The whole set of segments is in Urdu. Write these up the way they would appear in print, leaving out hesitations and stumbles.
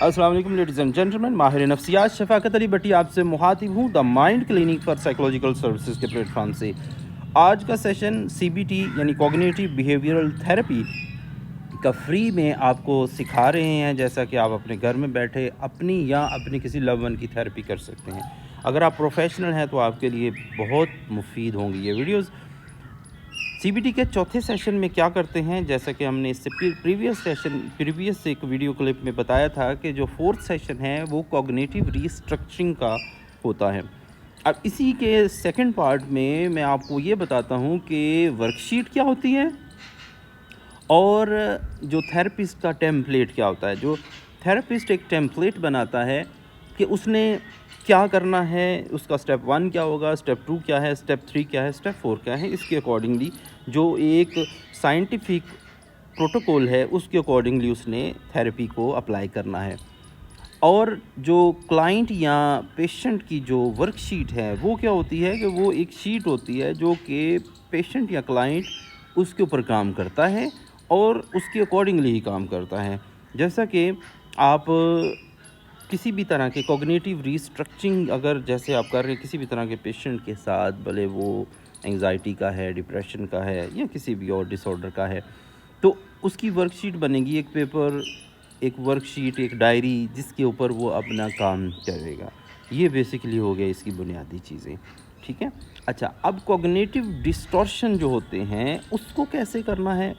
السلام علیکم لیڈیز اینڈ جینٹلمین، ماہر نفسیات شفاقت علی بٹی آپ سے مخاطب ہوں the mind clinic for psychological services کے پلیٹ فارم سے۔ آج کا سیشن سی بی ٹی یعنی کوگنیٹیو بیہیویئرل تھیراپی کا فری میں آپ کو سکھا رہے ہیں، جیسا کہ آپ اپنے گھر میں بیٹھے اپنی یا اپنی کسی لو ون کی تھیراپی کر سکتے ہیں۔ اگر آپ پروفیشنل ہیں تو آپ کے لیے بہت مفید ہوں گی یہ ویڈیوز۔ سی بی ٹی کے چوتھے سیشن میں کیا کرتے ہیں، جیسا کہ ہم نے اس سے پریویس ایک ویڈیو کلپ میں بتایا تھا کہ جو فورتھ سیشن ہے وہ کوگنیٹیو ریسٹرکچرنگ کا ہوتا ہے۔ اب اسی کے سیکنڈ پارٹ میں آپ کو یہ بتاتا ہوں کہ ورک شیٹ کیا ہوتی ہے اور جو تھراپسٹ کا ٹیمپلیٹ کیا ہوتا ہے۔ جو تھراپسٹ ایک ٹیمپلیٹ بناتا ہے کہ اس نے کیا کرنا ہے، اس کا اسٹیپ 1 کیا ہوگا، اسٹیپ 2 کیا ہے، اسٹیپ 3 کیا ہے، اسٹیپ 4 کیا ہے، اس کے اکارڈنگلی جو ایک سائنٹیفک پروٹوکول ہے اس کے اکارڈنگلی اس نے تھیراپی کو اپلائی کرنا ہے۔ اور جو کلائنٹ یا پیشنٹ کی جو ورک شیٹ ہے وہ کیا ہوتی ہے کہ وہ ایک شیٹ ہوتی ہے جو کہ پیشنٹ یا کلائنٹ اس کے اوپر کام کرتا ہے اور اس کے اکارڈنگلی ہی کام کرتا ہے۔ جیسا کہ آپ کسی بھی طرح کے کوگنیٹیو ریسٹرکچرنگ اگر جیسے آپ کر رہے ہیں کسی بھی طرح کے پیشنٹ کے ساتھ، بھلے وہ انگزائٹی کا ہے، ڈپریشن کا ہے یا کسی بھی اور ڈس آرڈر کا ہے، تو اس کی ورک شیٹ بنے گی، ایک پیپر، ایک ورک شیٹ، ایک ڈائری جس کے اوپر وہ اپنا کام کرے گا۔ یہ بیسیکلی ہو گیا اس کی بنیادی چیزیں، ٹھیک ہے۔ اچھا، اب کوگنیٹیو ڈسٹورشن جو ہوتے ہیں اس کو کیسے کرنا ہے؟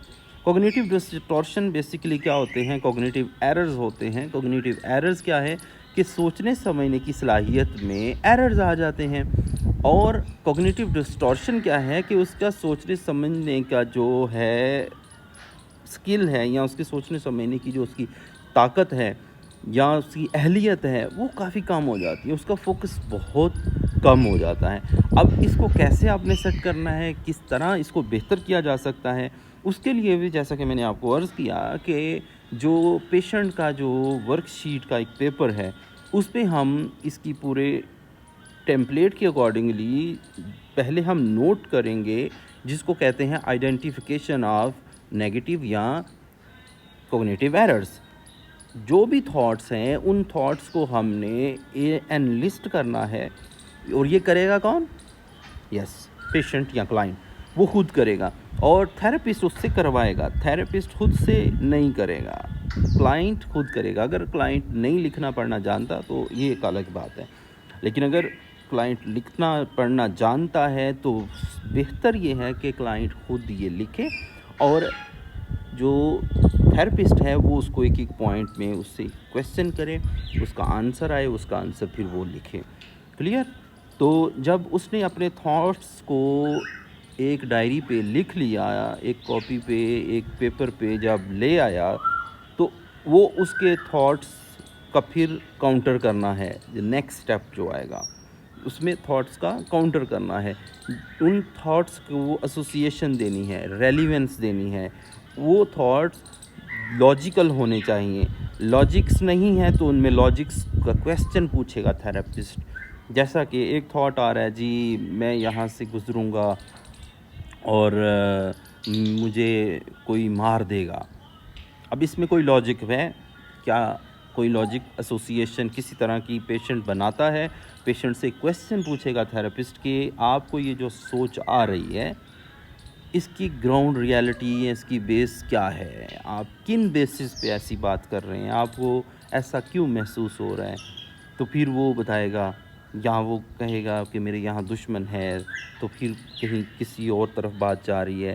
کوگنیٹیو ڈسٹورشن بیسیکلی کیا ہوتے ہیں؟ کوگنیٹیو ایررز ہوتے ہیں۔ کوگنیٹیو ایررز کیا ہے کہ سوچنے سمجھنے کی صلاحیت میں ایررز آ جاتے ہیں، اور کوگنیٹیو ڈسٹورشن کیا ہے کہ اس کا سوچنے سمجھنے کا جو ہے سکل ہے یا اس کے سوچنے سمجھنے کی جو اس کی طاقت ہے یا اس کی اہلیت ہے وہ کافی کم ہو جاتی ہے، اس کا فوکس بہت کم ہو جاتا ہے۔ اب اس کو کیسے آپ نے سیٹ کرنا ہے، کس طرح اس کو بہتر کیا جا سکتا ہے، اس کے لیے بھی جیسا کہ میں نے آپ کو عرض کیا کہ جو پیشنٹ کا جو ورک شیٹ کا ایک پیپر ہے اس پہ ہم اس کی پورے ٹیمپلیٹ کے اکارڈنگلی پہلے ہم نوٹ کریں گے، جس کو کہتے ہیں آئیڈینٹیفیکیشن آف نیگیٹیو یا کوگنیٹیو ایررز۔ جو بھی تھاٹس ہیں ان تھاٹس کو ہم نے انلسٹ کرنا ہے، اور یہ کرے گا کون؟ یس، پیشنٹ یا کلائنٹ، وہ خود کرے گا، اور تھراپسٹ اس سے کروائے گا۔ تھراپسٹ خود سے نہیں کرے گا، کلائنٹ خود کرے گا۔ اگر کلائنٹ نہیں لکھنا پڑھنا جانتا تو یہ ایک الگ بات ہے، لیکن اگر کلائنٹ لکھنا پڑھنا جانتا ہے تو بہتر یہ ہے کہ کلائنٹ خود یہ لکھے، اور جو تھراپسٹ ہے وہ اس کو ایک ایک پوائنٹ میں اس سے کویسچن کرے، اس کا آنسر آئے، اس کا آنسر پھر وہ لکھے۔ کلیئر؟ تو جب اس نے اپنے تھاٹس کو ایک ڈائری پہ لکھ لیا، ایک کاپی پہ، ایک پیپر پہ جب لے آیا، تو وہ اس کے تھاٹس کا پھر کاؤنٹر کرنا ہے۔ نیکسٹ اسٹیپ جو آئے گا اس میں تھاٹس کا کاؤنٹر کرنا ہے، ان تھاٹس کو ایسوسیشن دینی ہے، ریلیونس دینی ہے۔ وہ تھاٹس لاجیکل ہونے چاہیے، لاجکس نہیں ہے تو ان میں لاجکس کا کویسچن پوچھے گا تھراپسٹ۔ جیسا کہ ایک تھاٹ آ رہا ہے، جی میں یہاں سے گزروں گا اور مجھے کوئی مار دے گا۔ اب اس میں کوئی لاجک ہے کیا؟ کوئی لاجک ایسوسیشن کسی طرح کی پیشنٹ بناتا ہے؟ پیشنٹ سے کویسچن پوچھے گا تھراپسٹ کہ آپ کو یہ جو سوچ آ رہی ہے اس کی گراؤنڈ ریالٹی، اس کی بیس کیا ہے، آپ کن بیسس پہ ایسی بات کر رہے ہیں، آپ کو ایسا کیوں محسوس ہو رہا ہے؟ تو پھر وہ بتائے گا، یا وہ کہے گا کہ میرے یہاں دشمن ہے، تو پھر کہیں کسی اور طرف بات جا رہی ہے،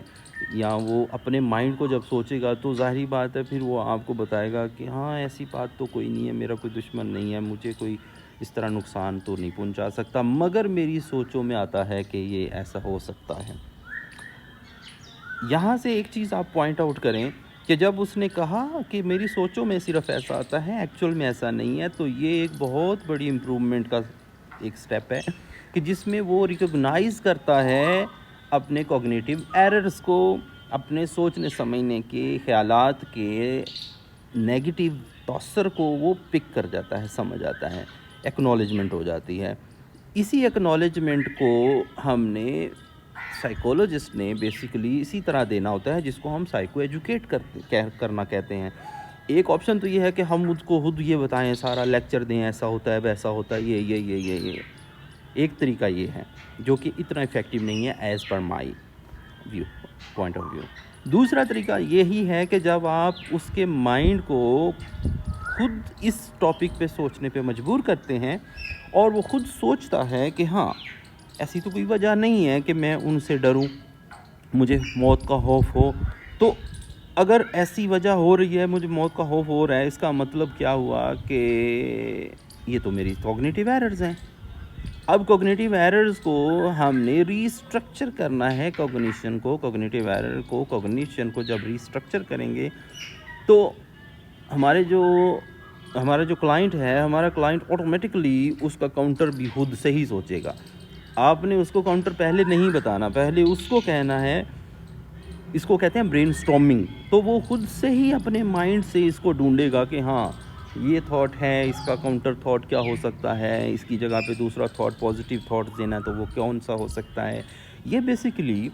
یا وہ اپنے مائنڈ کو جب سوچے گا تو ظاہری بات ہے پھر وہ آپ کو بتائے گا کہ ہاں ایسی بات تو کوئی نہیں ہے، میرا کوئی دشمن نہیں ہے، مجھے کوئی اس طرح نقصان تو نہیں پہنچا سکتا، مگر میری سوچوں میں آتا ہے کہ یہ ایسا ہو سکتا ہے۔ یہاں سے ایک چیز آپ پوائنٹ آؤٹ کریں کہ جب اس نے کہا کہ میری سوچوں میں صرف ایسا آتا ہے، ایکچول میں ایسا نہیں ہے، تو یہ ایک بہت بڑی امپرومنٹ کا ایک سٹیپ ہے کہ جس میں وہ ریکگنائز کرتا ہے اپنے کوگنیٹیو ایررز کو، اپنے سوچنے سمجھنے کے خیالات کے نیگیٹیو تاثر کو وہ پک کر جاتا ہے، سمجھ آتا ہے، ایکنالجمنٹ ہو جاتی ہے۔ اسی ایکنالجمنٹ کو ہم نے سائیکولوجسٹ نے بیسیکلی اسی طرح دینا ہوتا ہے، جس کو ہم سائیکو ایجوکیٹ کرنا کہتے ہیں۔ ایک آپشن تو یہ ہے کہ ہم مجھ کو خود یہ بتائیں، سارا لیکچر دیں، ایسا ہوتا ہے ویسا ہوتا ہے، یہ ایک طریقہ یہ ہے جو کہ اتنا افیکٹو نہیں ہے as per my point of view. دوسرا طریقہ یہی ہے کہ جب آپ اس کے مائنڈ کو خود اس ٹاپک پہ سوچنے پہ مجبور کرتے ہیں اور وہ خود سوچتا ہے کہ ہاں ایسی تو کوئی وجہ نہیں ہے کہ میں ان سے ڈروں، مجھے موت کا خوف ہو. تو اگر ایسی وجہ ہو رہی ہے، مجھے موت کا خوف ہو رہا ہے، اس کا مطلب کیا ہوا کہ یہ تو میری کوگنیٹیو ایررز ہیں. اب کوگنیٹیو ایررز کو ہم نے ری اسٹرکچر کرنا ہے. کوگنیٹیو ایرر کو کوگنیشن کو جب ری اسٹرکچر کریں گے تو ہمارا جو کلائنٹ ہے، ہمارا کلائنٹ آٹومیٹکلی اس کا کاؤنٹر بھی خود سے ہی سوچے گا. آپ نے اس کو کاؤنٹر پہلے نہیں بتانا، پہلے اس کو کہنا ہے. اس کو کہتے ہیں برین اسٹارمنگ. تو وہ خود سے ہی اپنے مائنڈ سے اس کو ڈھونڈے گا کہ ہاں یہ تھاٹ ہے، اس کا کاؤنٹر تھاٹ کیا ہو سکتا ہے، اس کی جگہ پہ دوسرا تھاٹ پازیٹیو تھاٹس دینا تو وہ کون سا ہو سکتا ہے. یہ بیسیکلی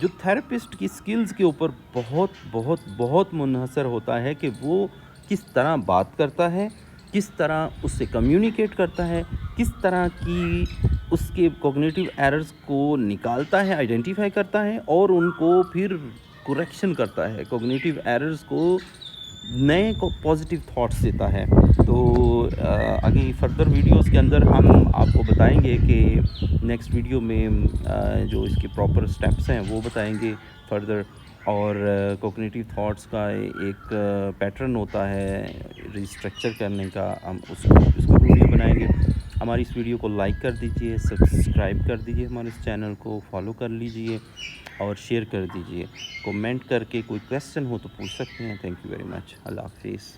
جو تھراپسٹ کی سکلز کے اوپر بہت بہت بہت منحصر ہوتا ہے کہ وہ کس طرح بات کرتا ہے، کس طرح اس سے کمیونیکیٹ کرتا ہے، کس طرح کی اس کے کوگنیٹیو ایررز کو نکالتا ہے، آئیڈینٹیفائی کرتا ہے اور ان کو پھر کریکشن کرتا ہے، کوگنیٹیو ایررز کو نئے کو پازیٹیو تھاٹس دیتا ہے. تو آگے فردر ویڈیوز کے اندر ہم آپ کو بتائیں گے کہ نیکسٹ ویڈیو میں جو اس کے پراپر سٹیپس ہیں وہ بتائیں گے فردر. اور کوگنیٹیو تھاٹس کا ایک پیٹرن ہوتا ہے ری اسٹرکچر کرنے کا، ہم اس کو ویڈیو بنائیں گے. ہماری اس ویڈیو کو لائک کر دیجئے، سبسکرائب کر دیجئے، ہمارے اس چینل کو فالو کر لیجئے اور شیئر کر دیجئے. کومنٹ کر کے کوئی کویسچن ہو تو پوچھ سکتے ہیں. Thank you very much. اللہ حافظ.